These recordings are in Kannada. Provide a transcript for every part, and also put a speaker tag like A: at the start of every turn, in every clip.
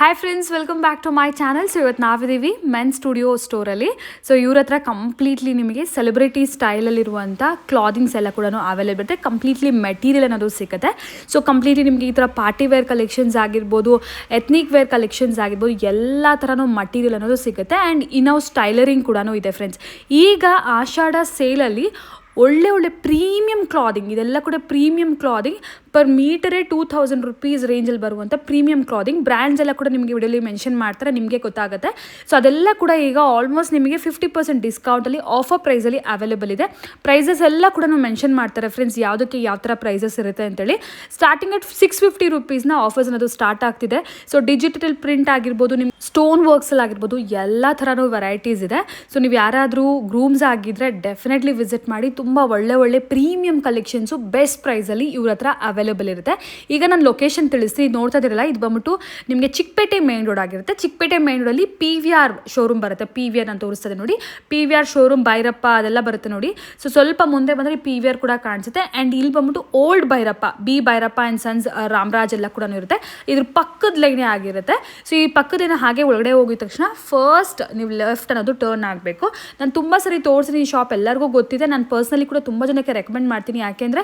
A: Hi friends, welcome back to my channel. So ಇವತ್ತು ನಾವಿದ್ದೀವಿ ಮೆನ್ ಸ್ಟುಡಿಯೋ ಸ್ಟೋರಲ್ಲಿ. ಸೊ ಇವ್ರ ಹತ್ರ ಕಂಪ್ಲೀಟ್ಲಿ ನಿಮಗೆ ಸೆಲೆಬ್ರಿಟಿ ಸ್ಟೈಲಲ್ಲಿರುವಂಥ ಕ್ಲಾದಿಂಗ್ಸ್ ಎಲ್ಲ ಕೂಡ ಅವೈಲೇಬಲ್ ಇರುತ್ತೆ. ಕಂಪ್ಲೀಟ್ಲಿ ಮೆಟೀರಿಯಲ್ ಅನ್ನೋದು ಸಿಗುತ್ತೆ. ಸೊ ಕಂಪ್ಲೀಟ್ಲಿ ನಿಮಗೆ ಈ ಥರ ಪಾರ್ಟಿ ವೇರ್ ಕಲೆಕ್ಷನ್ಸ್ ಆಗಿರ್ಬೋದು, ಎತ್ನಿಕ್ ವೇರ್ ಕಲೆಕ್ಷನ್ಸ್ ಆಗಿರ್ಬೋದು, ಎಲ್ಲ ಥರನೂ ಮಟೀರಿಯಲ್ ಅನ್ನೋದು ಸಿಗುತ್ತೆ. ಆ್ಯಂಡ್ ಇನ್ನೌಸ್ ಟೈಲರಿಂಗ್ ಕೂಡ ಇದೆ ಫ್ರೆಂಡ್ಸ್. ಈಗ ಆಷಾಢ ಸೇಲಲ್ಲಿ ಒಳ್ಳೆ ಪ್ರೀಮಿಯಂ ಕ್ಲಾದಿಂಗ್, ಇದೆಲ್ಲ ಕೂಡ ಪ್ರೀಮಿಯಂ ಕ್ಲಾದಿಂಗ್ ಪರ್ ಮೀಟರೇ 2000 ರುಪೀಸ್ ರೇಂಜಲ್ಲಿ ಬರುವಂಥ ಪ್ರೀಮಿಯಂ ಕ್ಲಾದಿಂಗ್ ಬ್ರ್ಯಾಂಡ್ಸ್ ಎಲ್ಲ ಕೂಡ ನಿಮಗೆ ವಿಡಿಯೋಲಿ ಮೆನ್ಷನ್ ಮಾಡ್ತಾರೆ, ನಿಮಗೆ ಗೊತ್ತಾಗುತ್ತೆ. ಸೊ ಅದೆಲ್ಲ ಕೂಡ ಈಗ ಆಲ್ಮೋಸ್ಟ್ ನಿಮಗೆ 50% ಡಿಸ್ಕೌಂಟಲ್ಲಿ ಆಫರ್ ಪ್ರೈಸಲ್ಲಿ ಅವೈಲೇಬಲ್ ಇದೆ. ಪ್ರೈಸಸ್ ಎಲ್ಲ ಕೂಡ ಮೆನ್ಷನ್ ಮಾಡ್ತಾರೆ ಫ್ರೆಂಡ್ಸ್, ಯಾವುದಕ್ಕೆ ಯಾವ ಥರ ಪ್ರೈಸಸ್ ಇರುತ್ತೆ ಅಂತೇಳಿ. ಸ್ಟಾರ್ಟಿಂಗ್ ಅಟ್ 650 ರುಪೀಸ್ನ ಆಫರ್ಸ್ ಅನ್ನೋದು ಸ್ಟಾರ್ಟ್ ಆಗ್ತಿದೆ. ಸೊ ಡಿಜಿಟಲ್ ಪ್ರಿಂಟ್ ಆಗಿರ್ಬೋದು, ನಿಮ್ಮ ಸ್ಟೋನ್ ವರ್ಕ್ಸಲ್ಲಿ ಆಗಿರ್ಬೋದು, ಎಲ್ಲ ಥರನೂ ವೆರೈಟೀಸ್ ಇದೆ. ಸೊ ನೀವು ಯಾರಾದರೂ ಗ್ರೂಮ್ಸ್ ಆಗಿದ್ದರೆ ಡೆಫಿನೆಟ್ಲಿ ವಿಸಿಟ್ ಮಾಡಿ. ತುಂಬ ಒಳ್ಳೆ ಪ್ರೀಮಿಯಂ ಕಲೆಕ್ಷನ್ಸು ಬೆಸ್ಟ್ ಪ್ರೈಸಲ್ಲಿ ಇವ್ರ ಹತ್ರ ಅವೈಲೇಬಲ್ ಇರುತ್ತೆ. ಈಗ ನಾನು ಲೊಕೇಶನ್ ತಿಳಿಸ್ತೀನಿ, ನೋಡ್ತಾ ಇದ್ದೀರಲ್ಲ, ಇದು ಬಂದ್ಬಿಟ್ಟು ನಿಮಗೆ ಚಿಕ್ಕಪೇಟೆ ಮೇನ್ ರೋಡ್ ಆಗಿರುತ್ತೆ. ಚಿಕ್ಕಪೇಟೆ ಮೇನ್ ರೋಡಲ್ಲಿ PVR ಶೋರೂಮ್ ಬರುತ್ತೆ. PVR ನಾನು ತೋರಿಸ್ತದೆ ನೋಡಿ, PVR ಶೋರೂಮ್, ಭೈರಪ್ಪ ಅದೆಲ್ಲ ಬರುತ್ತೆ ನೋಡಿ. ಸೊ ಸ್ವಲ್ಪ ಮುಂದೆ ಬಂದರೆ PVR ಕೂಡ ಕಾಣಿಸುತ್ತೆ. ಆ್ಯಂಡ್ ಇಲ್ಲಿ ಬಂದ್ಬಿಟ್ಟು old Bhyrappa, Bhyrappa and sons Ramaraj ಎಲ್ಲ ಕೂಡ ಇರುತ್ತೆ. ಇದ್ರ ಪಕ್ಕದ ಲೈನೇ ಆಗಿರುತ್ತೆ. ಸೊ ಈ ಪಕ್ಕದೇನ ಹಾಗೆ ಒಳಗಡೆ ಹೋಗಿದ ತಕ್ಷಣ ಫಸ್ಟ್ ನೀವು ಲೆಫ್ಟ್ ಅನ್ನೋದು ಟರ್ನ್ ಆಗಬೇಕು. ನಾನು ತುಂಬ ಸರಿ ತೋರಿಸಿದ್ದೀನಿ ಈ ಶಾಪ್, ಎಲ್ಲರಿಗೂ ಗೊತ್ತಿದೆ. ನಾನು ಪರ್ಸ್ನಲಿ ಕೂಡ ತುಂಬ ಜನಕ್ಕೆ ರೆಕಮೆಂಡ್ ಮಾಡ್ತೀನಿ. ಯಾಕೆಂದರೆ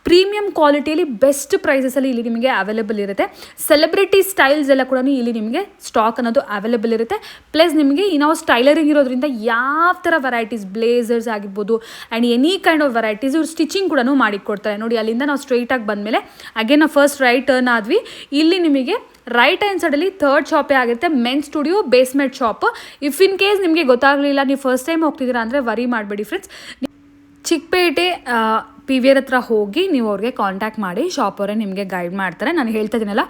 A: ಪ್ರೀಮಿಯಂ ಕ್ವಾಲಿಟಿಯಲ್ಲಿ ಬೆಸ್ಟ್ ಪ್ರೈಸಸಲ್ಲಿ ಇಲ್ಲಿ ನಿಮಗೆ ಅವೈಲೇಬಲ್ ಇರುತ್ತೆ. ಸೆಲೆಬ್ರಿಟಿ ಸ್ಟೈಲ್ಸ್ ಎಲ್ಲ ಕೂಡ ಇಲ್ಲಿ ನಿಮಗೆ ಸ್ಟಾಕ್ ಅನ್ನೋದು ಅವೈಲೇಬಲ್ ಇರುತ್ತೆ. ಪ್ಲಸ್ ನಿಮಗೆ ನಾವು ಟೈಲರಿಂಗ್ ಇರೋದ್ರಿಂದ ಯಾವ ಥರ ವೆರೈಟೀಸ್, ಬ್ಲೇಸರ್ಸ್ ಆಗಿರ್ಬೋದು and any kind of varieties ಇವ್ರು ಸ್ಟಿಚಿಂಗ್ ಕೂಡ ಮಾಡಿಕೊಡ್ತಾರೆ ನೋಡಿ. ಅಲ್ಲಿಂದ ನಾವು ಸ್ಟ್ರೈಟಾಗಿ ಬಂದಮೇಲೆ ಅಗೇನ್ ನಾವು ಫಸ್ಟ್ ರೈಟ್ ಟರ್ನ್ ಆದ್ವಿ. ಇಲ್ಲಿ ನಿಮಗೆ ರೈಟ್ ಹ್ಯಾಂಡ್ ಸೈಡಲ್ಲಿ ಥರ್ಡ್ ಶಾಪೇ ಆಗಿರುತ್ತೆ, men studio basement shop. If in case ನಿಮಗೆ ಗೊತ್ತಾಗಲಿಲ್ಲ, ನೀವು ಫಸ್ಟ್ ಟೈಮ್ ಹೋಗ್ತಿದ್ದೀರಾ ಅಂದರೆ ವರಿ ಮಾಡಬೇಡಿ ಫ್ರೆಂಡ್ಸ್. ಚಿಕ್ಕಪೇಟೆ PVR ಹತ್ರ ಹೋಗಿ ನೀವು ಅವ್ರಿಗೆ ಕಾಂಟ್ಯಾಕ್ಟ್ ಮಾಡಿ, ಶಾಪ್ ಅವರೇ ನಿಮಗೆ ಗೈಡ್ ಮಾಡ್ತಾರೆ. ನಾನು ಹೇಳ್ತಾ ಇದ್ದೀನಲ್ಲ,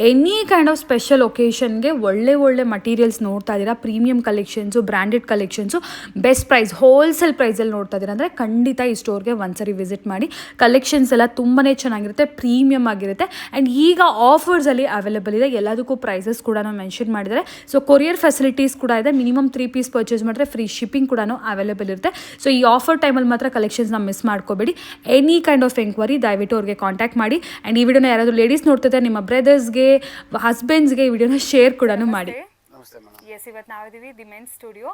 A: ಎನಿ ಕೈಂಡ್ ಆಫ್ ಸ್ಪೆಷಲ್ ಒಕೇಶನ್ಗೆ ಒಳ್ಳೆ ಮಟೀರಿಯಲ್ಸ್ ನೋಡ್ತಾ ಇದ್ದೀರಾ, premium collections, branded collections, best price, wholesale ಪ್ರೈಸಲ್ಲಿ ನೋಡ್ತಾ ಇದ್ದೀರಾ ಅಂದರೆ ಖಂಡಿತ ಈ ಸ್ಟೋರ್ಗೆ ಒಂದ್ಸರಿ ವಿಸಿಟ್ ಮಾಡಿ. ಕಲೆಕ್ಷನ್ಸ್ ಎಲ್ಲ ತುಂಬಾ ಚೆನ್ನಾಗಿರುತ್ತೆ, ಪ್ರೀಮಿಯಮ್ ಆಗಿರುತ್ತೆ. ಆ್ಯಂಡ್ ಈಗ ಆಫರ್ಸಲ್ಲಿ ಅವೈಲೇಬಲ್ ಇದೆ. ಎಲ್ಲದಕ್ಕೂ ಪ್ರೈಸಸ್ ಕೂಡ ಮೆನ್ಷನ್ ಮಾಡಿದ್ದಾರೆ. ಸೊ ಕೊರಿಯರ್ ಫೆಸಿಲಿಟೀಸ್ ಕೂಡ ಇದೆ. ಮಿನಿಮಮ್ 3 ಪೀಸ್ ಪರ್ಚೇಸ್ ಮಾಡಿದ್ರೆ ಫ್ರೀ ಶಿಪ್ಪಿಂಗ್ ಕೂಡ ಅವೈಲೇಬಲ್ ಇರುತ್ತೆ. ಸೊ ಈ ಆಫರ್ ಟೈಮಲ್ಲಿ ಮಾತ್ರ ಕಲೆಕ್ಷನ್ಸ್ನ ಮಿಸ್ ಮಾಡ್ಕೋಬೇಡಿ. ಎನಿ ಕೈಂಡ್ ಆಫ್ ಎಂಕ್ವೈರಿ ದಯವಿಟ್ಟು ಅವ್ರಿಗೆ ಕಾಂಟ್ಯಾಕ್ಟ್ ಮಾಡಿ. ಆ್ಯಂಡ್ ಈ ವಿಡಿಯೋನ ಯಾರಾದರೂ ಲೇಡೀಸ್ ನೋಡ್ತಿದ್ದಾರೆ, ನಿಮ್ಮ ಬ್ರದರ್ಸ್ಗೆ, ಹಸ್ಬೆಂಡ್ಸ್ಗೆ ಈ ವಿಡಿಯೋನ ಶೇರ್ ಕೂಡ ಮಾಡಿ. ಎಸ್, ಇವತ್ತು ನಾವಿದ್ದೀವಿ the men studio.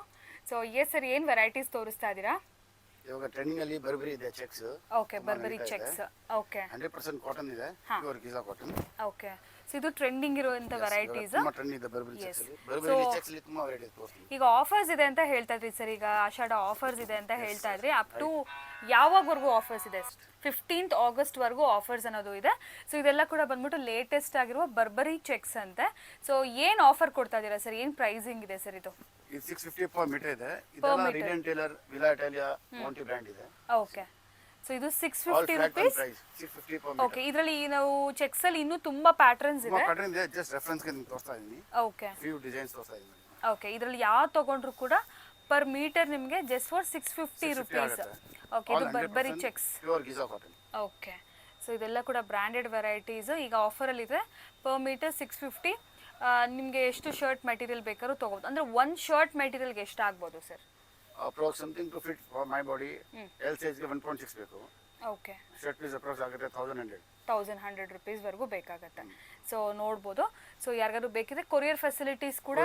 A: So yes sir, ಏನು ವೆರೈಟೀಸ್ ತೋರಿಸ್ತಾ ಇದ್ದೀರಾ?
B: ಇವಾಗ ಟ್ರೆಂಡಿಂಗ್ ಅಲ್ಲಿ ಬರ್ಬರಿ ಇದೆ, checks.
A: Okay, Burberry checks. Okay,
B: 100% cotton ಇದೆ, pure Giza cotton.
A: Okay, so ಇದು ಟ್ರೆಂಡಿಂಗ್ ಇರುವಂತ ವೆರೈಟೀಸ್.
B: ತುಂಬಾ ಟ್ರೆಂಡ್ ಇದೆ ಬರ್ಬರಿ ಚೆಕ್ಸ್ ಅಲ್ಲಿ. ಬರ್ಬರಿ ಚೆಕ್ಸ್ ಅಲ್ಲಿ ತುಂಬಾ ವೆರೈಟೀಸ್ ತೋರಿಸ್ತೀನಿ.
A: ಈಗ ಆಫರ್ಸ್ ಇದೆ ಅಂತ ಹೇಳ್ತಾ ಇದ್ರಿ ಸರ್, ಈಗ ಆಷಾಢ ಆಫರ್ಸ್ ಇದೆ ಅಂತ ಹೇಳ್ತಾ ಇದ್ರಿ. ಅಪ್ ಟು ಯಾವಾಗವರೆಗೂ ಆಫರ್ಸ್ ಇದೆ? 15th August ವರೆಗೂ ಆಫರ್ಸ್ ಅನ್ನೋದು ಇದೆ. ಸೊ ಇದೆಲ್ಲ ಕೂಡ ಬಂದ್ಬಿಟ್ಟು ಲೇಟೆಸ್ಟ್ ಆಗಿರುವ ಬರ್ಬರಿ ಚೆಕ್ಸ್ ಅಂತೆ. ಸೊ ಏನು ಆಫರ್ ಕೊಡ್ತಾ ಇದ್ದೀರಾ ಸರ್? ಏನು ಪ್ರೈಸಿಂಗ್ ಇದೆ ಸರ್ ಇದು?
B: ಇದು 650 per meter ಇದೆ. ಇದೆಲ್ಲ ರಿಡಿಯನ್ ಟೇಲರ್, ವಿಲಾ ಇಟಾಲಿಯಾ, ಮೌಂಟಿ ಬ್ರ್ಯಾಂಡ್ ಇದೆ.
A: ಓಕೆ, ಸೊ ಇದು 650 ರೂಪೀಸ್.
B: 650 per meter.
A: ಓಕೆ, ಇದರಲ್ಲಿ ನಾವು ಚೆಕ್ಸ್ ಅಲ್ಲಿ ಇನ್ನೂ ತುಂಬಾ ಪ್ಯಾಟರ್ನ್ಸ್ ಇದೆ.
B: ಪ್ಯಾಟರ್ನ್ ಇದೆ, ಜಸ್ಟ್ ರೆಫರೆನ್ಸ್ ಗೆ ನಿಮಗೆ ತೋರಿಸ್ತಾ ಇದ್ದೀನಿ.
A: ಓಕೆ,
B: ಫ್ಯೂ ಡಿಸೈನ್ಸ್ ತೋರಿಸ್ತಾ ಇದ್ದೀನಿ.
A: ಓಕೆ, ಇದರಲ್ಲಿ ಯಾವ ತಗೊಂಡ್ರು ಕೂಡ ಪರ್ ಮೀಟರ್ ನಿಮಗೆ ಜಸ್ಟ್ ಫಾರ್ 650 ರೂಪೀಸ್. ಓಕೆ, ಇದು Burberry checks,
B: pure Giza cotton.
A: Okay, so ಇದೆಲ್ಲ ಕೂಡ ಬ್ರ್ಯಾಂಡೆಡ್ ವೆರೈಟೀಸ್. ಈಗ ಆಫರಲ್ಲಿ ಇದೆ. Per metre 650. ನಿಮಗೆ ಎಷ್ಟು ಶರ್ಟ್ ಮೆಟೀರಿಯಲ್ ಬೇಕಾದ್ರೂ ತೊಗೋಬೋದು. ಅಂದರೆ ಒಂದು ಶರ್ಟ್ ಮೆಟೀರಿಯಲ್ಗೆ ಎಷ್ಟು ಆಗ್ಬೋದು sir?
B: Approx something to fit for my body. L ಸೈಜ್ಗೆ 1.6 ಬೇಕು.
A: ಓಕೆ,
B: ಶರ್ಟ್ ಪೀಸ್ ಅಪ್ರಾಕ್ಸ್ ಆಗುತ್ತೆ
A: 1100 ರೂಪೀಸ್ ವರೆಗೂ ಬೇಕಾಗುತ್ತೆ. ಸೊ ನೋಡ್ಬೋದು. ಸೊ ಯಾರಿಗಾದ್ರು ಬೇಕಿದ್ರೆ ಕೊರಿಯರ್ ಫೆಸಿಲಿಟೀಸ್ ಕೂಡ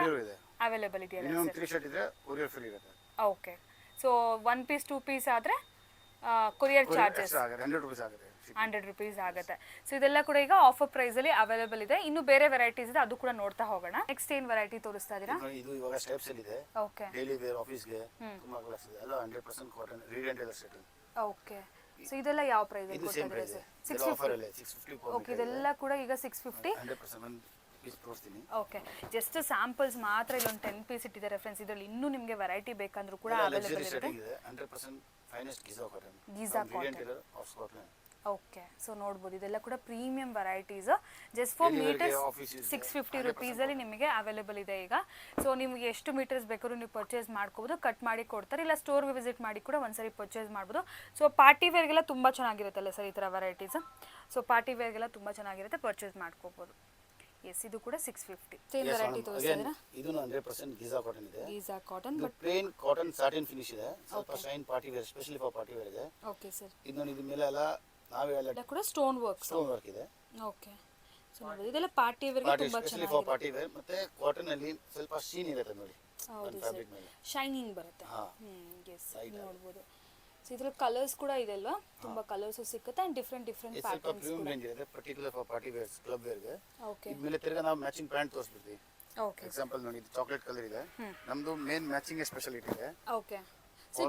A: ಅವೈಲೇಬಲ್ ಇದೆಯಲ್ಲ ಸರ್?
B: ಮಿನಿಮಮ್ 3 ಶರ್ಟ್ ಇದ್ರೆ ಕೊರಿಯರ್ ಫ್ರೀ ಇರುತ್ತೆ.
A: ಓಕೆ, ಸೊ 1 ಪೀಸ್ 2 ಪೀಸ್ ಆದರೆ ಕೊರಿಯರ್ ಚಾರ್ಜಸ್
B: 100 ರೂಪೀಸ್ ಆಗುತ್ತೆ.
A: 100 ರೂಪೀಸ್ ಆಗುತ್ತೆ. ಸೊ ಇದೆಲ್ಲ ಕೂಡ ಈಗ ಆಫರ್ ಪ್ರೈಸಲ್ಲಿ ಅವೈಲೇಬಲ್ ಇದೆ. ಇನ್ನು ಬೇರೆ ವೆರೈಟೀಸ್ ಇದೆ, ಅದು ಕೂಡ ನೋಡ್ತಾ ಹೋಗೋಣ. ನೆಕ್ಸ್ಟ್ ಏನು ವೆರೈಟಿ ತೋರಿಸ್ತಾ ಇದ್ದೀರಾ?
B: ಇದು ಇವಾಗ ಸ್ಟೆಪ್ಸ್ ಅಲ್ಲಿ ಇದೆ.
A: ಓಕೆ,
B: ಡೈಲಿ ವೇರ್, ಆಫೀಸ್ಗೆ ತುಂಬಾ ಕ್ಲಾಸ್ ಇದೆ. ಎಲ್ಲ 100% ಕಾಟನ್, ರಿಡಿಯನ್ ಟೇಲರ್ ಸೆಟ್ಟಿಂಗ್.
A: ಓಕೆ, ಸೊ ಇದೆಲ್ಲ ಯಾವ ಪ್ರೈಸ್ ಅಲ್ಲಿ ಕೊಡ್ತಾ ಇದ್ದೀರಾ ಸರ್?
B: 650.
A: ಓಕೆ, ಇದೆಲ್ಲ ಕೂಡ ಈಗ 650.
B: 100% ಪೀಸ್ ತೋರಿಸ್ತೀನಿ.
A: ಓಕೆ, ಜಸ್ಟ್ ಸ್ಯಾಂಪಲ್ಸ್ ಮಾತ್ರ ಇಲ್ಲೊಂದು 10 ಪೀಸ್ ಇಟ್ಟಿದ್ದಾರೆ ಫ್ರೆಂಡ್ಸ್. ಇದರಲ್ಲಿ ಇನ್ನೂ ನಿಮಗೆ ವೆರೈಟಿ ಬೇಕಂದ್ರೂ ಕೂಡ ಅವೈಲೇಬಲ್ ಇರುತ್ತೆ.
B: 100% finest Giza cotton.
A: Giza cotton
B: of Scotland.
A: Okay, so ನೋಡ್ಬೋದು, ಇದೆಲ್ಲ ಕೂಡ premium varieties. Just for meters 650 ರುಪೀಸಲ್ಲಿ ನಿಮಗೆ ಅವೈಲೇಬಲ್ ಇದೆ ಈಗ. ಸೊ ನಿಮಗೆ ಎಷ್ಟು ಮೀಟರ್ಸ್ ಬೇಕಾದ್ರೂ ನೀವು ಪರ್ಚೇಸ್ ಮಾಡ್ಕೋಬೋದು, ಕಟ್ ಮಾಡಿ ಕೊಡ್ತಾರೆ. ಇಲ್ಲ ಸ್ಟೋರ್ಗೆ ವಿಸಿಟ್ ಮಾಡಿ ಕೂಡ ಒಂದ್ಸರಿ ಪರ್ಚೇಸ್ ಮಾಡ್ಬೋದು. ಸೊ ಪಾರ್ಟಿ ವೇರ್ಗೆಲ್ಲ ತುಂಬ ಚೆನ್ನಾಗಿರುತ್ತಲ್ಲ ಸರ್ ಈ ಥರ ವೆರೈಟೀಸ್? ಸೊ ಪಾರ್ಟಿ ವೇರ್ಗೆಲ್ಲ ತುಂಬ ಚೆನ್ನಾಗಿರುತ್ತೆ, ಪರ್ಚೇಸ್ ಮಾಡ್ಕೋಬೋದು. ಎಸ್, ಇದು ಕೂಡ 650. ಸೇಮ್ ವೆರೈಟಿ ತೋರಿಸ್ತಿದ್ದೀರಾ?
B: ಇದು 100% ಗಿಜಾ ಕಾಟನ್ ಇದೆ.
A: Giza cotton,
B: but plain cotton satin finish ಇದೆ. ಸ್ವಲ್ಪ shine party wear, specially for party wear ಇದೆ.
A: ಓಕೆ ಸರ್,
B: ಇದು ನೋಡಿ, ಇದು ಮೇಲೆ ಎಲ್ಲ ನಾವೇ ಎಲ್ಲ
A: ಕೂಡ ಸ್ಟೋನ್ ವರ್ಕ್
B: ಇದೆ.
A: ಓಕೆ, ಸೊ ನೋಡಿ ಇದೆಲ್ಲ ಪಾರ್ಟಿ ವೇರ್ಗೆ
B: ಪಾರ್ಟಿ
A: ತುಂಬಾ
B: ಸ್ಪೆಷಲಿ ಫಾರ್
A: ಚೆನ್ನಾಗಿದೆ.
B: Party wear. ಮತ್ತೆ ಕಾಟನ್ ಅಲ್ಲಿ ಸ್ವಲ್ಪ ಶೀನ್ ಇರುತ್ತೆ ನೋಡಿ
A: ಹೌದು ಸರ್,
B: ಫ್ಯಾಬ್ರಿಕ್ ಮೇಲೆ.
A: ಶೈನಿಂಗ್ ಬರುತ್ತೆ.
B: ಹಾ.
A: ಎಸ್ ನೋಡ್ಬೋದು. ಸೊ ಇದ್ರಲ್ಲಿ ಕಲರ್ಸ್ ಕೂಡ ಇದೆ ಅಲ್ವಾ, ತುಂಬಾ ಕಲರ್ಸ್ ಸಿಗುತ್ತೆ ಅಂಡ್ ಡಿಫ್ರೆಂಟ್ ಡಿಫ್ರೆಂಟ್
B: ಇದು ಸ್ವಲ್ಪ
A: ಪ್ಯಾಟರ್ನ್ಸ್
B: ಪ್ರೀಮಿಯಂ
A: ಕೂಡ.
B: ರೇಂಜ್ ಇದೆ, particular for party wears, club ವೇರ್ಗೆ.
A: ಓಕೆ
B: ಇದ್ಮೇಲೆ ತಿರ್ಗಾ ನಾವು ಮ್ಯಾಚಿಂಗ್ ಪ್ಯಾಂಟ್ ತೋರಿಸ್ಬಿಡ್ತೀವಿ.
A: ಓಕೆ
B: ಎಕ್ಸಾಂಪಲ್ ನೋಡಿ, ಇದು ಚಾಕ್ಲೇಟ್ ಕಲರ್ ಇದೆ. ನಮ್ದು ಮೇನ್ ಮ್ಯಾಚಿಂಗ್ ಸ್ಪೆಷಾಲಿಟಿ ಇದೆ.
A: ಓಕೆ. ಸೊ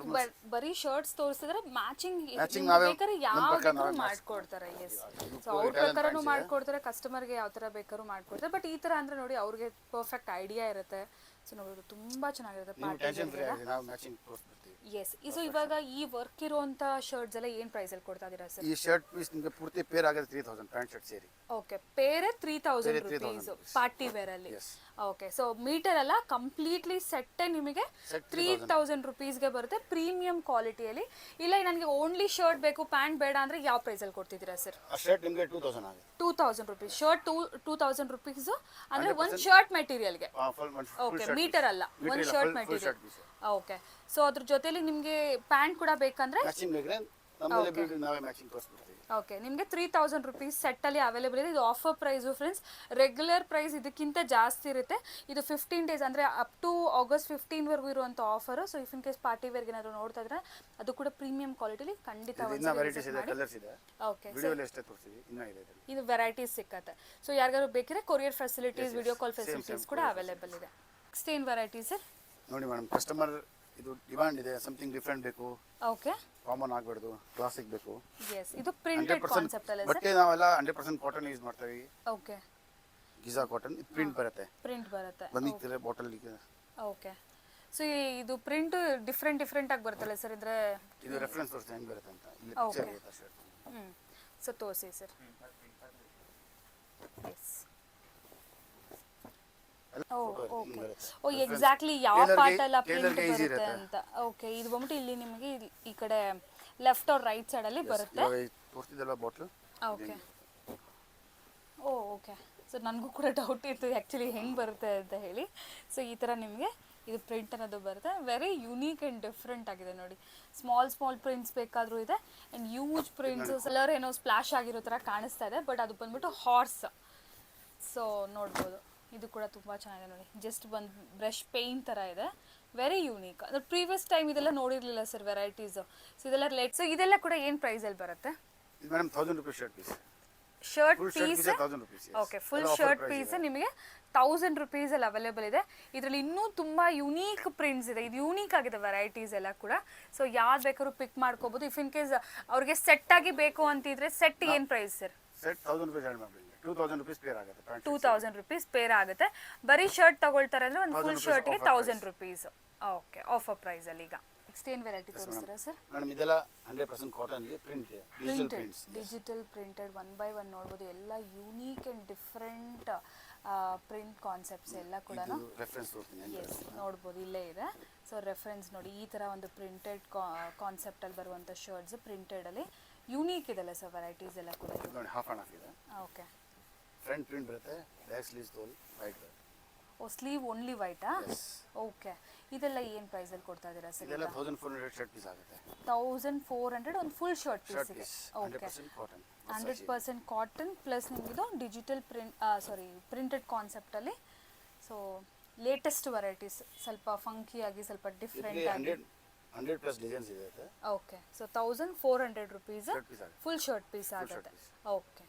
A: ಬರೀ ಶರ್ಟ್ಸ್ ತೋರಿಸಿದ್ರೆ ಮ್ಯಾಚಿಂಗ್
B: Matching ನಾವೇ
A: ಬೇಕಾದ್ರೆ
B: ನಮ್ಮ
A: ಯಾವ
B: ಪ್ರಕಾರ
A: ಬೇಕಾದ್ರೂ
B: ನಾವೇ
A: ಮಾಡ್ಕೊಡ್ತಾರೆ. ಎಸ್,
B: ಇದು
A: ಸೊ ಅವ್ರ
B: Italian
A: ಪ್ರಕಾರನೂ
B: pants ಇದೆ.
A: ಮಾಡ್ಕೊಡ್ತಾರೆ, ಕಸ್ಟಮರ್ಗೆ ಯಾವ ಥರ ಬೇಕಾದ್ರೂ ಮಾಡ್ಕೊಡ್ತಾರೆ. ಬಟ್ ಈ ಥರ ಅಂದ್ರೆ ನೋಡಿ ಅವ್ರಿಗೆ ಪರ್ಫೆಕ್ಟ್ ಐಡಿಯಾ ಇರುತ್ತೆ. ಸೊ ನೋಡೋದು ತುಂಬಾ ಚೆನ್ನಾಗಿರುತ್ತೆ
B: ನೀವು ಟೆನ್ಷನ್ ಫ್ರೀ
A: ಪಾರ್ಟಿ.
B: ಆಗಿ ನಾವು ಮ್ಯಾಚಿಂಗ್ ತೋರಿಸ್ಬಿಡ್ತೀವಿ.
A: ಎಸ್, ಸೊ ಇವಾಗ ಈ ವರ್ಕ್ ಇರುವಂತ ಶರ್ಟ್ಸ್ ಎಲ್ಲ ಏನ್ ಪ್ರೈಸ್ ಅಲ್ಲಿ ಕೊಡ್ತಾ ಇದೀರಾ ಸರ್?
B: ಈ ಶರ್ಟ್ ಪೀಸ್ ನಿಮಗೆ ಪೂರ್ತಿ ಪೇರ್ ಆಗುತ್ತೆ 3000 ಪ್ಯಾಂಟ್ ಶರ್ಟ್ ಸೇರಿ.
A: ಓಕೆ, ಪೇರೆ 3000
B: ಬೇರೆ
A: ರುಪೀಸ್
B: 3000 rupees.
A: ಪಾರ್ಟಿ ವೇರ್ ಅಲ್ಲಿ.
B: Yes.
A: ಓಕೆ, ಸೊ ಮೀಟರ್ ಎಲ್ಲ ಕಂಪ್ಲೀಟ್ಲಿ ಸೆಟ್ ನಿಮಗೆ
B: Set
A: 3000 ರುಪೀಸ್ಗೆ ಬರುತ್ತೆ, ಪ್ರೀಮಿಯಂ ಕ್ವಾಲಿಟಿಯಲ್ಲಿ. ಇಲ್ಲ ನನಗೆ ಓನ್ಲಿ ಶರ್ಟ್ ಬೇಕು, ಪ್ಯಾಂಟ್ ಬೇಡ ಅಂದ್ರೆ ಯಾವ ಪ್ರೈಸ್ ಅಲ್ಲಿ ಕೊಡ್ತಿದ್ದೀರಾ ಸರ್?
B: ಆ ಶರ್ಟ್ ನಿಮಗೆ 2000 ಆಗುತ್ತೆ.
A: 2000 ರುಪೀಸ್ ಶರ್ಟ್, 2000 ರುಪೀಸ್ ಅಂದ್ರೆ ಒಂದು ಶರ್ಟ್ ಮೆಟೀರಿಯಲ್ಗೆ.
B: ಫುಲ್
A: ಓಕೆ, ಮೀಟರ್ ಅಲ್ಲ, ಒಂದು ಶರ್ಟ್ ಮೆಟೀರಿಯಲ್. ಓಕೆ, ಸೊ ಅದ್ರ ಜೊತೆಲಿ ನಿಮಗೆ ಪ್ಯಾಂಟ್ ಕೂಡ ಬೇಕಂದ್ರೆ
B: ಮ್ಯಾಚಿಂಗ್ ಬೇಕಂದ್ರೆ ನಮ್ಮಲ್ಲಿ ಬಿಟ್ಟು ನಾವೇ ಮ್ಯಾಚಿಂಗ್ ತೋರಿಸ್ಬಿಡ್ತೀವಿ.
A: ಓಕೆ, ನಿಮಗೆ 3000 ರುಪೀಸ್ ಸೆಟ್ಟಲ್ಲಿ ಅವೈಲೇಬಲ್ ಇದೆ. ಇದು offer price friends, regular price ಇದಕ್ಕಿಂತ ಜಾಸ್ತಿ ಇರುತ್ತೆ. ಇದು 15 ಡೇಸ್ ಅಂದರೆ ಅಪ್ ಟು ಆಗಸ್ಟ್ 15ವರೆಗೂ ಇರುವಂಥ offer. So if in case party ವೇರ್ಗೆ ಏನಾದರೂ ನೋಡ್ತಾ ಇದ್ರೆ ಅದು ಕೂಡ ಪ್ರೀಮಿಯಂ ಕ್ವಾಲಿಟಿಲಿ ಖಂಡಿತ
B: ಇನ್ನ ವೆರೈಟೀಸ್ ಇದೆ, ಕಲರ್ಸ್ ಇದೆ.
A: ಓಕೆ,
B: ವಿಡಿಯೋಲಿ ಎಷ್ಟೇ ತೋರಿಸ್ತೀವಿ, ಇನ್ನೂ ಇದೆ ಇದರಲ್ಲಿ.
A: ಇದು ವೆರೈಟೀಸ್ ಸಿಕ್ಕತ್ತೆ. ಸೊ ಯಾರಿಗಾದ್ರು ಬೇಕಿದ್ರೆ courier facilities, video call facilities ಕೂಡ ಅವೈಲೇಬಲ್ ಇದೆ. ನೆಕ್ಸ್ಟ್ ಏನು ವೆರೈಟೀಸ್ ಸರ್?
B: ನೋಡಿ ಮೇಡಮ್, ಕಸ್ಟಮರ್ ಇದು ಡಿಮಾಂಡ್ ಇದೆ, ಸಮಥಿಂಗ್ ಡಿಫ್ರೆಂಟ್ ಬೇಕು,
A: ಓಕೆ,
B: ಕಾಮನ್ ಆಗಬಾರ್ದು, ಕ್ಲಾಸಿಕ್ ಬೇಕು.
A: ಎಸ್, ಇದು ಪ್ರಿಂಟೆಡ್ ಕಾನ್ಸೆಪ್ಟ್ ಅಲ್ಲ ಸರ್?
B: ಬಟ್ಟೆ ನಾವೆಲ್ಲ 100% ಕಾಟನ್ ಯೂಸ್ ಮಾಡ್ತೀವಿ.
A: ಓಕೆ,
B: ಗಿಜಾ ಕಾಟನ್, ಇದು ಪ್ರಿಂಟ್ ಬರುತ್ತೆ,
A: ಪ್ರಿಂಟ್ ಬರುತ್ತೆ.
B: ಬಂದಿರ್ತಾರೆ ಬಾಟಲ್.
A: ಓಕೆ, ಸೊ ಇದು ಪ್ರಿಂಟ್ ಡಿಫ್ರೆಂಟ್ ಆಗಿ ಬರುತ್ತಲ್ಲ ಸರ್ ಇದ್ರೆ?
B: ಇದು ರೆಫರೆನ್ಸ್ ತೋರಿಸ್ತೀನಿ ಹೆಂಗ್ ಬರುತ್ತೆ ಅಂತ. ಇಲ್ಲಿ ಪಿಕ್ಚರ್ ಇದೆ ಶರ್ಟ್.
A: ಸೊ ತೋರಿಸಿ ಸರ್. ಎಸ್, ಓ ಎಕ್ಸಾಕ್ಟ್ಲಿ ಯಾವ ಪಾರ್ಟ್ ಎಲ್ಲ ಪ್ರಿಂಟ್ ಬರುತ್ತೆ ಅಂತ. ಓಕೆ, ಇದು ಬಂದ್ಬಿಟ್ಟು ಇಲ್ಲಿ ನಿಮಗೆ ಈ ಕಡೆ ಲೆಫ್ಟ್ ಆರ್ ರೈಟ್ ಸೈಡ್ ಅಲ್ಲಿ ಬರುತ್ತೆ.
B: ತೋರಿಸ್ತಿದ್ದಲ್ಲ ಬಾಟಲ್.
A: Okay, okay. ಸೊ ನನಗೂ ಕೂಡ ಡೌಟ್ ಇತ್ತು ಆ್ಯಕ್ಚುಲಿ ಹೆಂಗೆ ಬರುತ್ತೆ ಅಂತ ಹೇಳಿ. ಸೊ ಈ ಥರ ನಿಮಗೆ ಇದು ಪ್ರಿಂಟ್ ಅನ್ನೋದು ಬರುತ್ತೆ. ವೆರಿ ಯುನೀಕ್ ಆ್ಯಂಡ್ ಡಿಫ್ರೆಂಟ್ ಆಗಿದೆ ನೋಡಿ. ಸ್ಮಾಲ್ ಪ್ರಿಂಟ್ಸ್ ಬೇಕಾದರೂ ಇದೆ ಆ್ಯಂಡ್ ಯೂಜ್ ಪ್ರಿಂಟ್ಸ್. ಕಲರ್ ಏನೋ ಸ್ಪ್ಲಾಶ್ ಆಗಿರೋ ಥರ ಕಾಣಿಸ್ತಾ ಇದೆ, ಬಟ್ ಅದು ಬಂದ್ಬಿಟ್ಟು ಹಾರ್ಸ್. ಸೊ ನೋಡ್ಬೋದು, ಇದು ಕೂಡ ತುಂಬ ಚೆನ್ನಾಗಿದೆ ನೋಡಿ. ಜಸ್ಟ್ ಒಂದು ಬ್ರಷ್ ಪೇಂಟ್ ಥರ ಇದೆ, ವೆರಿ ಯೂನಿಕ್. ಅಂದರೆ ಪ್ರೀವಿಯಸ್ ಟೈಮ್ ಇದೆಲ್ಲ ನೋಡಿರಲಿಲ್ಲ ಸರ್ ವೆರೈಟೀಸು. ಸೊ ಇದೆಲ್ಲ ಲೇಟ್. ಸೊ ಇದೆಲ್ಲ ಕೂಡ ಏನು ಪ್ರೈಸಲ್ಲಿ ಬರುತ್ತೆ
B: madam? 1000 rupees shirt piece.
A: Shirt
B: full
A: piece?
B: Shirt 1000 rupees.
A: Okay, full shirt piece ನಿಮಗೆ 1000 ರುಪೀಸಲ್ಲಿ ಅವೈಲೇಬಲ್ ಇದೆ. ಇದರಲ್ಲಿ ಇನ್ನೂ ತುಂಬ ಯುನೀಕ್ ಪ್ರಿಂಟ್ಸ್ ಇದೆ. ಇದು ಯೂನೀಕ್ ಆಗಿದೆ ವೆರೈಟೀಸ್ ಎಲ್ಲ ಕೂಡ. ಸೊ ಯಾವ್ದು ಬೇಕಾದ್ರೂ ಪಿಕ್ ಮಾಡ್ಕೋಬೋದು. ಇಫ್ ಇನ್ ಕೇಸ್ ಅವ್ರಿಗೆ ಸೆಟ್ ಆಗಿ ಬೇಕು ಅಂತಿದ್ರೆ ಸೆಟ್ ಏನು price sir?
B: Set 1000 rupees add ಮಾಡಿ 2000 rupees ಪೇರ್ ಆಗುತ್ತೆ.
A: 2000 ರುಪೀಸ್ ಪೇರ್ ಆಗುತ್ತೆ. ಬರೀ ಶರ್ಟ್ ತಗೊಳ್ತಾರೆ ಅಂದ್ರೆ ಒಂದು ಫುಲ್ ಶರ್ಟ್ಗೆ 1000 ರುಪೀಸ್. ಓಕೆ, ಆಫರ್ ಪ್ರೈಸ್ ಅಲ್ಲಿ. ಈಗ ನೆಕ್ಸ್ಟ್ ಏನು ವೆರೈಟಿ ತೋರಿಸ್ತೀರಾ ಸರ್?
B: ಮೇಡಮ್ ಇದೆಲ್ಲ 100% ಕಾಟನ್ ಇದೆ, ಪ್ರಿಂಟ್ ಇದೆ, digital prints.
A: Digital printed 1 by 1 ನೋಡ್ಬೋದು. ಎಲ್ಲ unique and different print concepts ಎಲ್ಲ ಕೂಡ
B: ರೆಫರೆನ್ಸ್ ತೋರಿಸ್ತೀನಿ.
A: ಎಸ್, ನೋಡ್ಬೋದು ಇಲ್ಲೇ ಇದೆ. ಸೊ ರೆಫರೆನ್ಸ್ ನೋಡಿ, ಈ ಥರ ಒಂದು ಪ್ರಿಂಟೆಡ್ ಕಾನ್ಸೆಪ್ಟಲ್ಲಿ ಬರುವಂಥ ಶರ್ಟ್ಸ್ ಪ್ರಿಂಟೆಡಲ್ಲಿ ಯೂನೀಕ್ ಇದೆಲ್ಲ ಸರ್ ವೆರೈಟೀಸ್ ಎಲ್ಲ ಕೂಡ.
B: ನೋಡಿ ಹಾಫ್ ಆ್ಯಂಡ್ ಹಾಫ್ ಇದೆ.
A: ಓಕೆ,
B: ಫ್ರಂಟ್ ಪ್ರಿಂಟ್ ಬರುತ್ತೆ, ಬ್ಯಾಕ್ ಸ್ಲೀವ್ಸ್ ತೋಲ್ ವೈಟ್ ಬರುತ್ತೆ.
A: ಓ, ಸ್ಲೀವ್ ಓನ್ಲಿ ವೈಟಾ? ಓಕೆ, ಇದೆಲ್ಲ ಏನು ಪ್ರೈಸಲ್ಲಿ ಕೊಡ್ತಾ ಇದ್ದೀರಾ ಸರ್?
B: ಇದೆಲ್ಲ 1400 ಶರ್ಟ್ ಪೀಸ್ ಆಗುತ್ತೆ.
A: 1400 ಒಂದು ಫುಲ್ ಶರ್ಟ್ ಪೀಸ್ಗೆ. Okay,
B: 100% cotton.
A: 100% ಕಾಟನ್ ಪ್ಲಸ್ ನಿಮಗಿದು ಡಿಜಿಟಲ್ ಪ್ರಿಂಟೆಡ್ ಕಾನ್ಸೆಪ್ಟಲ್ಲಿ. ಸೊ ಲೇಟೆಸ್ಟ್ ವೆರೈಟೀಸ್, ಸ್ವಲ್ಪ ಫಂಕಿಯಾಗಿ, ಸ್ವಲ್ಪ ಡಿಫ್ರೆಂಟ್ ಆಗಿ.
B: 100 ಪ್ಲಸ್ ಡಿಸೈನ್ಸ್ ಇದೆ.
A: Okay, so 1400 rupees
B: shirt piece ಆಗುತ್ತೆ.
A: ಫುಲ್ ಶರ್ಟ್ ಪೀಸ್ ಆಗುತ್ತೆ. ಓಕೆ,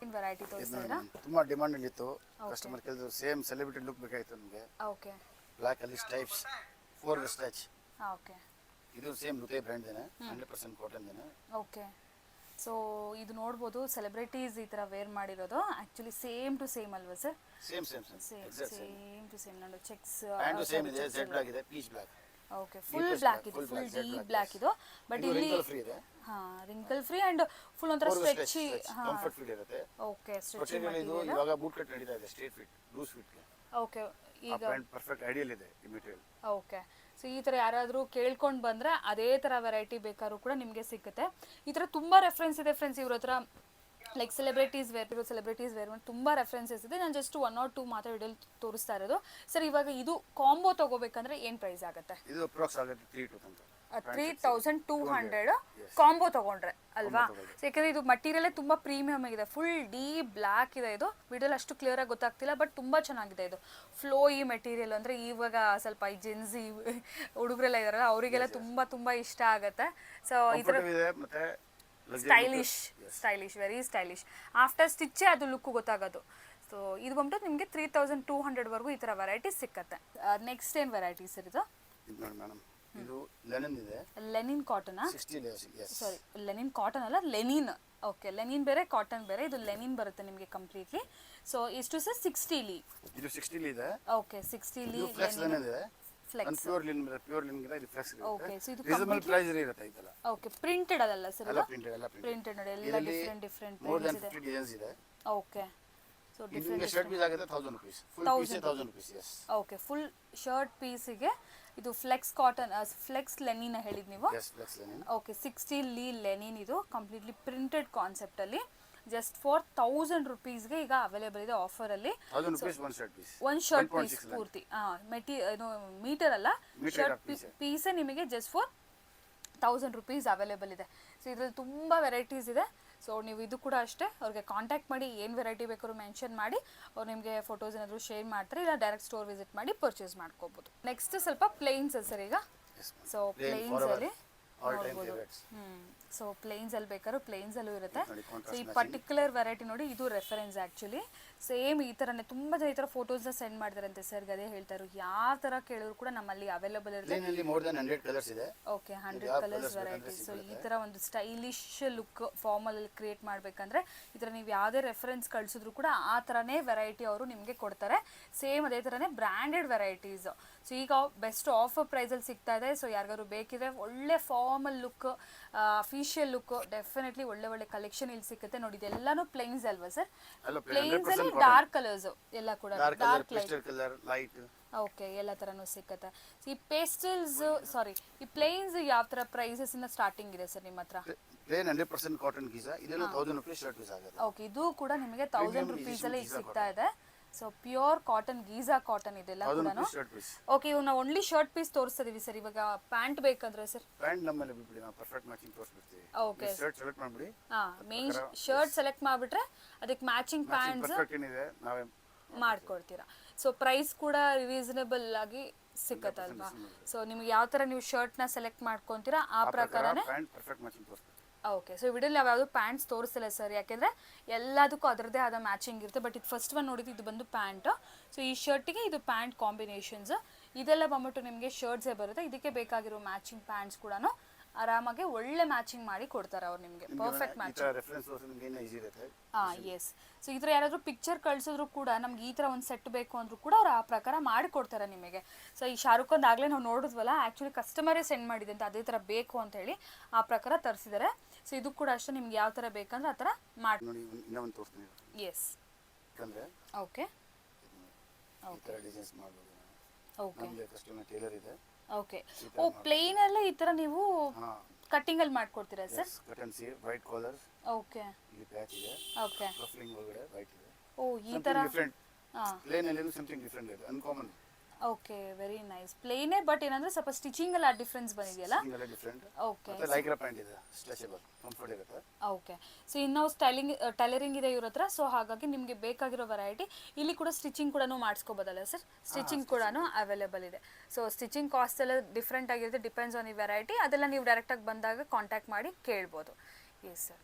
A: ಇನ್ ವೆರೈಟಿ ತೋರಿಸ್ತೀರಾ?
B: ತುಂಬಾ ಡಿಮಾಂಡ್ ಅಲ್ಲಿ ಇತ್ತು. ಕಸ್ಟಮರ್ ಕೇಳಿದ್ರು ಸೇಮ್ ಸೆಲೆಬ್ರಿಟಿ ಲುಕ್ ಬೇಕಾಯ್ತು ನಮಗೆ.
A: ಓಕೆ,
B: ಬ್ಲಾಕ್ ಅಲ್ಲಿ ಸ್ಟೈಪ್ಸ್ 4 ಸ್ಟ್ಯಾಚ್.
A: ಓಕೆ,
B: ಇದು ಸೇಮ್ ಲುತೆ ಬ್ರ್ಯಾಂಡ್ ದೇನೆ, 100% ಕಾಟನ್ ದೇನೆ.
A: ಓಕೆ. ಸೊ ಇದು ನೋಡ್ಬೋದು, ಸೆಲೆಬ್ರಿಟೀಸ್ ಈ ಥರ ವೇರ್ ಮಾಡಿರೋದು. ಆ್ಯಕ್ಚುಲಿ ಸೇಮ್ ಟು ಸೇಮ್ ಅಲ್ವಾ sir?
B: Same
A: same to same ನೋಡಿ. ಚೆಕ್ಸ್
B: ಪ್ಯಾಂಟ್ ಸೇಮ್ ಇದೆ, ಜೆಡ್ ಬ್ಲಾಕ್ ಇದೆ, peach black.
A: Okay, full black ಇದು, ಫುಲ್ ಡೀಪ್ ಬ್ಲಾಕ್ ಇದು. ಬಟ್ ಇಲ್ಲಿ
B: ಫ್ರೀ ಇದೆ.
A: ರಿಂಕಲ್ ಫ್ರೀ ಅಂಡ್ ಫುಲ್ ಒಂಥರ ಸ್ಟ್ರೆಚಿ.
B: ಕಂಫರ್ಟ್ ಫೀಲ್ ಇರುತ್ತೆ.
A: ಓಕೆ, ಸ್ಟ್ರೆಚಿ
B: ಇದು ಇವಾಗ ಬೂಟ್ ಕಟ್ ನಡೀತಾ ಇದೆ, ಸ್ಟ್ರೇಟ್ ಫಿಟ್, ಲೂಸ್ ಫಿಟ್ ಗೆ.
A: ಓಕೆ, ಈಗ
B: ಪ್ಯಾಂಟ್ ಪರ್ಫೆಕ್ಟ್ ಐಡಿಯಲ್ ಇದೆ ಈ ಮೆಟೀರಿಯಲ್.
A: ಓಕೆ, ಸೊ ಈ ಥರ ಯಾರಾದರೂ ಕೇಳ್ಕೊಂಡು ಬಂದರೆ ಅದೇ ಥರ ವೆರೈಟಿ ಬೇಕಾದ್ರೂ ಕೂಡ ನಿಮಗೆ ಸಿಗುತ್ತೆ. ಈ ಥರ ತುಂಬ ರೆಫರೆನ್ಸ್ ಇದೆ ಫ್ರೆಂಡ್ಸ್ ಇವ್ರ ಹತ್ರ. ಲೈಕ್ ಸೆಲೆಬ್ರಿಟೀಸ್ ವೇರ್ ತುಂಬ ರೆಫರೆನ್ಸಸ್ ಇದೆ. ನಾನು ಜಸ್ಟ್ 1 or 2 ಮಾತ್ರ ವಿಡಿಯೋಲಿ ತೋರಿಸ್ತಾ ಇರೋದು. ಸರ್ ಇವಾಗ ಇದು ಕಾಂಬೋ ತೊಗೋಬೇಕಂದ್ರೆ ಏನು ಪ್ರೈಸ್ ಆಗುತ್ತೆ?
B: ಇದು ಅಪ್ರಾಕ್ಸ್ ಆಗುತ್ತೆ 3 to 10.
A: 3200 ಕಾಂಬೋ ತಗೊಂಡ್ರೆ ಅಲ್ವಾ? ಯಾಕಂದ್ರೆ ಇದು ಮಟೀರಿಯಲ್ ತುಂಬಾ ಪ್ರೀಮಿಯಂ ಆಗಿದೆ, ಫುಲ್ ಡೀಪ್ ಬ್ಲ್ಯಾಕ್ ಇದೆ. ಇದು ವಿಡಿಯೋಲಿ ಅಷ್ಟು ಕ್ಲಿಯರ್ ಆಗಿ ಗೊತ್ತಾಗ್ತಿಲ್ಲ, ಬಟ್ ತುಂಬಾ ಚೆನ್ನಾಗಿದೆ ಇದು ಫ್ಲೋ. ಈ ಮೆಟೀರಿಯಲ್ ಅಂದ್ರೆ ಇವಾಗ ಸ್ವಲ್ಪ ಈ ಜೆನ್ಸಿ ಹುಡುಗರೆಲ್ಲ ಇದಾರಲ್ಲ ಅವರಿಗೆಲ್ಲ ತುಂಬಾ ಇಷ್ಟ ಆಗತ್ತೆ. ಸೊ ಇದರ ಸ್ಟೈಲಿಶ್ ವೆರಿ ಸ್ಟೈಲಿಶ್. ಆಫ್ಟರ್ ಸ್ಟಿಚ್ಚೇ ಅದು ಲುಕ್ ಗೊತ್ತಾಗೋದು. ಸೊ ಇದು ಬಂದ್ಬಿಟ್ಟು ನಿಮಗೆ 3200 ವರೆಗೂ ಈ ತರ ವೆರೈಟೀಸ್ ಸಿಕ್ಕತ್ತೆ. ನೆಕ್ಸ್ಟ್ ಏನ್ ವೆರೈಟಿ ಸರ್ ಇದು?
B: ಇದು ಲೆನಿನ್ ಇದೆ,
A: ಲೆನಿನ್ ಕಾಟನ್.
B: 60 layers, yes.
A: ಸಾರಿ, ಲೆನಿನ್ ಕಾಟನ್ ಅಲ್ಲ, ಲೆನಿನ್. ಓಕೆ, ಲೆನಿನ್ ಬೇರೆ ಕಾಟನ್ ಬೇರೆ. ಇದು ಲೆನಿನ್ ಬರುತ್ತೆ ನಿಮಗೆ ಕಂಪ್ಲೀಟ್ಲಿ. ಸೊ ಇಷ್ಟು ಸರ್ 60 ಲೀ.
B: ಇದು 60 ಲೀ ಇದೆ.
A: ಓಕೆ, 60 ಲೀ
B: ಫ್ಲೆಕ್ಸ್ ಲೆನಿನ್ ಇದೆ.
A: ಫ್ಲೆಕ್ಸ್
B: ಪ್ಯೂರ್ ಲಿನ್ ಇದೆ, ಪ್ಯೂರ್ ಲಿನ್ ಇದೆ. ಇದು ಫ್ಲೆಕ್ಸ್ ಇದೆ.
A: ಓಕೆ, ಸೊ ಇದು
B: ರೀಸನಬಲ್ ಪ್ರೈಸ್ ಇರುತ್ತೆ ಇದೆಲ್ಲ.
A: ಓಕೆ, ಪ್ರಿಂಟೆಡ್ ಅದಲ್ಲ ಸರ್?
B: ಎಲ್ಲ
A: ಪ್ರಿಂಟೆಡ್ ನೋಡಿ, ಎಲ್ಲ ಡಿಫರೆಂಟ್
B: ಮೋರ್ ದನ್ 50 ಡಿಸೈನ್ಸ್ ಇದೆ.
A: Okay, so
B: different shirt piece ಆಗುತ್ತೆ 1000 rupees. Full piece 1000 rupees. yes.
A: Okay, full shirt ಪೀಸಿಗೆ ಇದು ಫ್ಲೆಕ್ಸ್ ಕಾಟನ್, ಫ್ಲೆಕ್ಸ್ ಲೆನಿನ್ ಹೇಳಿದ್ ನೀವು?
B: yes, flex linen.
A: ಓಕೆ, 60 ಲೀ ಲೆನಿನ್. ಇದು ಕಂಪ್ಲೀಟ್ಲಿ ಪ್ರಿಂಟೆಡ್ ಕಾನ್ಸೆಪ್ಟ್ ಅಲ್ಲಿ ಜಸ್ಟ್ ಫಾರ್ 1000 rupeesಗೆ ಈಗ ಅವೈಲೇಬಲ್ ಇದೆ ಆಫರ್ ಅಲ್ಲಿ.
B: 1000 rupees one shirt piece.
A: One shirt piece ಪೂರ್ತಿ. ಇದು ಮೀಟರ್ ಅಲ್ಲ, ಶರ್ಟ್ ಪೀಸೇ ನಿಮಗೆ ಜಸ್ಟ್ ಫಾರ್ 1000 rupees ಅವೈಲೇಬಲ್ ಇದೆ. ಸೊ ಇದ್ರಲ್ಲಿ ತುಂಬಾ ವೆರೈಟೀಸ್ ಇದೆ. ಸೊ ನೀವು ಇದು ಕೂಡ ಅಷ್ಟೇ, ಅವ್ರಿಗೆ ಕಾಂಟ್ಯಾಕ್ಟ್ ಮಾಡಿ, ಏನು ವೆರೈಟಿ ಬೇಕಾದ್ರೂ ಮೆನ್ಷನ್ ಮಾಡಿ, ಅವ್ರು ನಿಮಗೆ ಫೋಟೋಸ್ ಏನಾದರೂ ಶೇರ್ ಮಾಡ್ತಾರೆ, ಇಲ್ಲ ಡೈರೆಕ್ಟ್ ಸ್ಟೋರ್ ವಿಸಿಟ್ ಮಾಡಿ ಪರ್ಚೇಸ್ ಮಾಡ್ಕೋಬಹುದು. ನೆಕ್ಸ್ಟ್ ಸ್ವಲ್ಪ ಪ್ಲೇನ್ಸ್ ಸರ್ ಈಗ. ಸೊ ಪ್ಲೇನ್ಸ್ ಅಲ್ಲಿ ಸೊ ಪ್ಲೇನ್ಸ್ ಅಲ್ಲಿ ಬೇಕಾದ್ರೂ ಪ್ಲೇನ್ಸ್ ಅಲ್ಲೂ ಇರುತ್ತೆ. ಸೊ ಈ ಪರ್ಟಿಕ್ಯುಲರ್ ವೆರೈಟಿ ನೋಡಿ, ಇದು ರೆಫರೆನ್ಸ್ ಆಕ್ಚುಲಿ. ಸೇಮ್ ಈ ತರನೇ ತುಂಬಾ ಜನ ಈ ತರ ಫೋಟೋಸ್ ಸೆಂಡ್ ಮಾಡಿದಾರಂತೆ ಸರ್. ಅದೇ ಹೇಳ್ತಾರೆ, ಯಾವ ತರ ಕೇಳಿದ್ರು ಕೂಡ ನಮ್ಮಲ್ಲಿ ಅವೈಲೇಬಲ್ ಇರುತ್ತೆ.
B: ಮೋರ್ ದನ್ 100 ಕಲರ್ಸ್ ಇದೆ.
A: Okay, 100 colours variety. ಸೊ ಈ ತರ ಒಂದು ಸ್ಟೈಲಿಶ್ ಲುಕ್ ಫಾರ್ಮಲ್ ಅಲ್ಲಿ ಕ್ರಿಯೇಟ್ ಮಾಡ್ಬೇಕಂದ್ರೆ ಈ ತರ ನೀವು ಯಾವುದೇ ರೆಫರೆನ್ಸ್ ಕಳ್ಸಿದ್ರು ಕೂಡ ಆ ತರನೇ ವೆರೈಟಿ ಅವರು ನಿಮಗೆ ಕೊಡ್ತಾರೆ. ಸೇಮ್ ಅದೇ ತರನೇ ಬ್ರ್ಯಾಂಡೆಡ್ ವೆರೈಟೀಸ್. ಸೊ ಈಗ ಬೆಸ್ಟ್ ಆಫರ್ ಪ್ರೈಸ್ ಅಲ್ಲಿ ಸಿಗ್ತಾ ಇದೆ. ಸೊ ಯಾರಿಗಾದ್ರು ಬೇಕಿದ್ರೆ ಒಳ್ಳೆ formal look, official look, definitely ಒಳ್ಳೆ ಕಲೆಕ್ಷನ್ ಇಲ್ಲಿ ಸಿಗುತ್ತೆ. ನೋಡಿ, ಇದೆಲ್ಲಾನು ಪ್ಲೇನ್ಸ್ ಅಲ್ವಾ ಸರ್? ಪ್ಲೇನ್ಸ್ ಅಲ್ಲಿ ಡಾರ್ಕ್ ಕಲರ್ಸ್ ಎಲ್ಲ ಕೂಡ, ಡಾರ್ಕ್
B: ಲೈಟ್.
A: ಓಕೆ, ಎಲ್ಲ ತರನು ಸಿಕ್ಕತ್ತೆ. ಈ ಪೇಸ್ಟಲ್ಸ್, ಸಾರಿ, ಈ ಪ್ಲೇನ್ಸ್ ಯಾವ ತರ ಪ್ರೈಸಸ್ ಇಂದ ಸ್ಟಾರ್ಟಿಂಗ್ ಇದೆ ಸರ್ ನಿಮ್ಮ ಹತ್ರ?
B: ಪ್ಲೇನ್ 100% ಕಾಟನ್ ಗೀಸಾ, ಇದೆಲ್ಲ 1000 rupees ಶರ್ಟ್ ಪೀಸ್ ಆಗುತ್ತೆ.
A: ಓಕೆ, ಇದು ಕೂಡ ನಿಮಗೆ 1000 rupees ಅಲ್ಲಿ ಸಿಗ್ತಾ ಇದೆ. ಸೊ ಪ್ಯೂರ್ ಕಾಟನ್, ಗೀಸಾ ಕಾಟನ್ ಇದೆಲ್ಲ ಕೂಡ. ಓಕೆ, ಇವಾಗ ನಾವು ಓನ್ಲಿ ಶರ್ಟ್ ಪೀಸ್ ತೋರಿಸ್ತಾ ಇದೀವಿ ಸರ್. ಇವಾಗ ಪ್ಯಾಂಟ್ ಬೇಕಂದ್ರೆ ಸರ್?
B: ಪ್ಯಾಂಟ್ ನಮ್ಮಲ್ಲಿ ಬಿಟ್ಬಿಡಿ, ನಾವು ಪರ್ಫೆಕ್ಟ್ ಮ್ಯಾಚಿಂಗ್ ತೋರಿಸ್ಬಿಡ್ತೀವಿ.
A: ಓಕೆ,
B: ಶರ್ಟ್ ಸೆಲೆಕ್ಟ್ ಮಾಡ್ಬಿಡಿ.
A: ಮೇನ್ ಶರ್ಟ್ ಸೆಲೆಕ್ಟ್ ಮಾಡ್ಬಿಟ್ರೆ ಅದಕ್ಕೆ ಮ್ಯಾಚಿಂಗ್ ಪ್ಯಾಂಟ್ಸ್
B: ಪರ್ಫೆಕ್ಟ್ ಏನಿದೆ ನಾವೇ
A: ಮಾಡ್ಕೊಡ್ತೀರಾ. ಸೊ ಪ್ರೈಸ್ ಕೂಡ ರೀಸನಬಲ್ ಆಗಿ ಸಿಕ್ಕತ್ತಲ್ವಾ? ಸೊ ನಿಮ್ಗೆ ಯಾವ ತರ ನೀವು ಶರ್ಟ್ ನ ಸೆಲೆಕ್ಟ್ ಮಾಡ್ಕೊಂತೀರಾ ಆ ಪ್ರಕಾರನೇ
B: ಪ್ಯಾಂಟ್ ಪರ್ಫೆಕ್ಟ್ ಮ್ಯಾಚಿಂಗ್ ತೋರಿಸ್ತೀವಿ.
A: ಓಕೆ, ಸೊ ವಿಡಿಯೋಲಿ ನಾವು ಯಾವುದು ಪ್ಯಾಂಟ್ಸ್ ತೋರಿಸ್ತಿಲ್ಲ ಸರ್, ಯಾಕೆಂದರೆ ಎಲ್ಲದಕ್ಕೂ ಅದರದ್ದೇ ಆದ ಮ್ಯಾಚಿಂಗ್ ಇರುತ್ತೆ. ಬಟ್ ಇದು ಫಸ್ಟ್ ಒನ್ ನೋಡಿದ್ದು, ಇದು ಬಂದು ಪ್ಯಾಂಟ್. ಸೊ ಈ ಶರ್ಟಿಗೆ ಇದು ಪ್ಯಾಂಟ್ ಕಾಂಬಿನೇಷನ್ಸ್. ಇದೆಲ್ಲ ಬಂದ್ಬಿಟ್ಟು ನಿಮಗೆ ಶರ್ಟ್ಸೇ ಬರುತ್ತೆ. ಇದಕ್ಕೆ ಬೇಕಾಗಿರೋ ಮ್ಯಾಚಿಂಗ್ ಪ್ಯಾಂಟ್ಸ್ ಕೂಡ ಆರಾಮಾಗಿ ಒಳ್ಳೆ ಮ್ಯಾಚಿಂಗ್ ಮಾಡಿ ಕೊಡ್ತಾರೆ ಅವ್ರು ನಿಮಗೆ, ಪರ್ಫೆಕ್ಟ್ ಮ್ಯಾಚಿಂಗ್. ಎಸ್. ಸೊ ಈ ಥರ ಯಾರಾದರೂ ಪಿಕ್ಚರ್ ಕಳ್ಸಿದ್ರು ಕೂಡ ನಮ್ಗೆ ಈ ಥರ ಒಂದು ಸೆಟ್ ಬೇಕು ಅಂದ್ರೂ ಕೂಡ ಅವ್ರು ಆ ಪ್ರಕಾರ ಮಾಡಿಕೊಡ್ತಾರೆ ನಿಮಗೆ. ಸೊ ಈ ಶಾರುಖ್ ಖಾನ್ ಆಗಲೇ ನಾವು ನೋಡಿದ್ವಲ್ಲ, ಆ್ಯಕ್ಚುಲಿ ಕಸ್ಟಮರೇ ಸೆಂಡ್ ಮಾಡಿದೆ ಅಂತ, ಅದೇ ಥರ ಬೇಕು ಅಂತ ಹೇಳಿ ಆ ಪ್ರಕಾರ ತರಿಸಿದ್ದಾರೆ. ಸೊ ಇದು ಕೂಡ ಅಷ್ಟೇ, ನಿಮ್ಗೆ ಯಾವ ಥರ ಬೇಕಂದ್ರೆ ಆ ಥರ ಮಾಡಿ. ಎಸ್. Okay okay. ಓ, ಪ್ಲೇನ್ ಅಲ್ಲೇ ಈ ತರ ನೀವು ಕಟ್ಟಿಂಗ್ ಅಲ್ಲಿ ಮಾಡ್ಕೊಡ್ತೀರಾ ಸರ್?
B: White collar.
A: ಓಕೆ.
B: ಇಲ್ಲಿ ಪ್ಯಾಚ್ ಇದೆ.
A: ಓಕೆ.
B: ಕಫ್ಲಿಂಗ್ ಒಳಗಡೆ ವೈಟ್ ಇದೆ.
A: ಓ, ಈ ತರ
B: ಪ್ಲೇನ್ ಅಲ್ಲಿ ಸಮಥಿಂಗ್ ಡಿಫರೆಂಟ್ ಇದೆ, ಅನ್ಕಾಮನ್.
A: Okay, very nice. ಪ್ಲೇನೇ, ಬಟ್ ಏನಂದ್ರೆ ಸ್ವಲ್ಪ ಸ್ಟಿಚಿಂಗ್ ಎಲ್ಲ ಡಿಫರೆನ್ಸ್ ಬಂದಿದೆಯಲ್ಲ? ಓಕೆ.
B: ಮತ್ತೆ ಲೈಕ್ರಾ ಪ್ಯಾಂಟ್ ಇದೆ, ಸ್ಟ್ರೆಚಬಲ್, ಕಂಫರ್ಟ್ ಇರುತ್ತೆ.
A: ಓಕೆ. ಸೊ ಇನ್ನು ಟೈಲರಿಂಗ್ ಇದೆ ಇವ್ರ ಹತ್ರ. ಸೊ ಹಾಗಾಗಿ ನಿಮಗೆ ಬೇಕಾಗಿರೋ ವೆರೈಟಿ ಇಲ್ಲಿ ಕೂಡ ಸ್ಟಿಚಿಂಗ್ ಕೂಡ ಮಾಡಿಸ್ಕೋಬೋದಲ್ಲ ಸರ್? ಸ್ಟಿಚಿಂಗ್ ಕೂಡ ಅವೈಲೇಬಲ್ ಇದೆ. ಸೊ ಸ್ಟಿಚಿಂಗ್ ಕಾಸ್ಟ್ ಎಲ್ಲ ಡಿಫ್ರೆಂಟ್ ಆಗಿರುತ್ತೆ, ಡಿಪೆಂಡ್ಸ್ ಆನ್ ಈ ವೆರೈಟಿ. ಅದೆಲ್ಲ ನೀವು ಡೈರೆಕ್ಟಾಗಿ ಬಂದಾಗ ಕಾಂಟ್ಯಾಕ್ಟ್ ಮಾಡಿ ಕೇಳ್ಬೋದು. Yes sir.